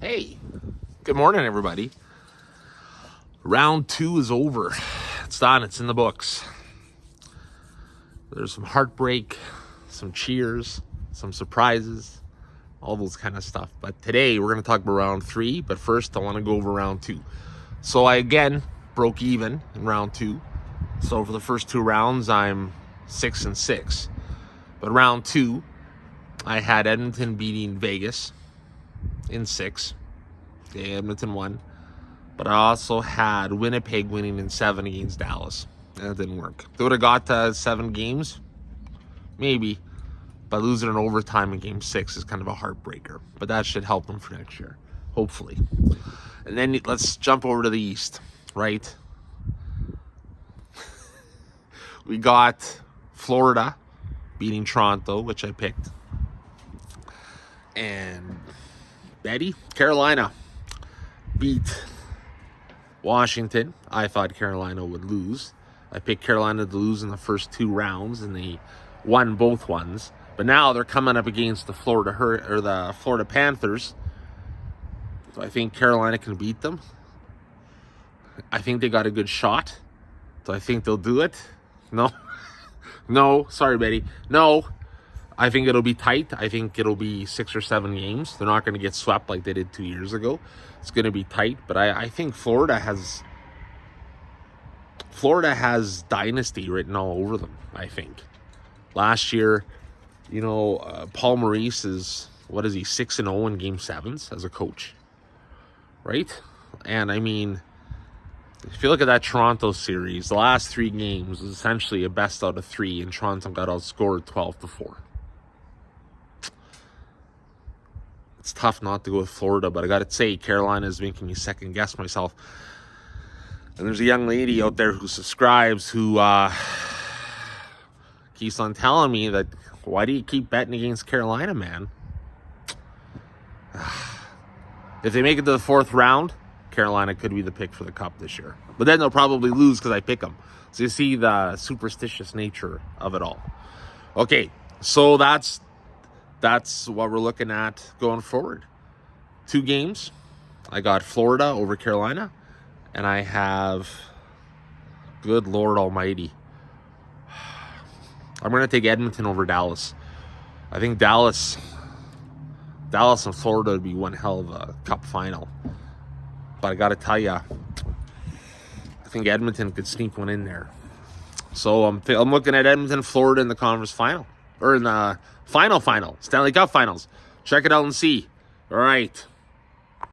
Hey, good morning, everybody. Round 2 is over. It's done. It's in the books. There's some heartbreak, some cheers, some surprises, all those kind of stuff. But today we're going to talk about round 3. But first, I want to go over round 2. So I, again, broke even in round 2. So for the first 2 rounds, I'm 6-6. But round 2, I had Edmonton beating Vegas in 6. Okay, Edmonton won. But I also had Winnipeg winning in 7 against Dallas. And it didn't work. They would have got to 7 games, maybe. But losing in overtime in game 6 is kind of a heartbreaker. But that should help them for next year, hopefully. And then let's jump over to the East, right? We got Florida beating Toronto, which I picked. And Carolina beat Washington. I thought Carolina would lose. I picked Carolina to lose in the first 2 rounds, and they won both ones. But now they're coming up against the Florida Panthers. So I think Carolina can beat them. I think they got a good shot. So I think they'll do it. No, sorry, Betty. No, I think it'll be tight. I think it'll be 6 or 7 games. They're not going to get swept like they did 2 years ago. It's going to be tight, but I think Florida has dynasty written all over them, I think. Last year, Paul Maurice is, 6-0 in Game 7s as a coach, right? And, I mean, if you look at that Toronto series, the last 3 games was essentially a best out of 3, and Toronto got outscored 12-4. It's tough not to go with Florida, but I got to say, Carolina is making me second guess myself. And there's a young lady out there who subscribes who keeps on telling me that, why do you keep betting against Carolina, man? If they make it to the 4th round, Carolina could be the pick for the Cup this year. But then they'll probably lose because I pick them. So you see the superstitious nature of it all. Okay, so that's what we're looking at going forward. 2 games. I got Florida over Carolina. And I have, good Lord Almighty, I'm going to take Edmonton over Dallas. I think Dallas and Florida would be one hell of a Cup final. But I got to tell you, I think Edmonton could sneak one in there. So I'm looking at Edmonton, Florida in the conference final. Or in the final, Stanley Cup finals. Check it out and see. All right.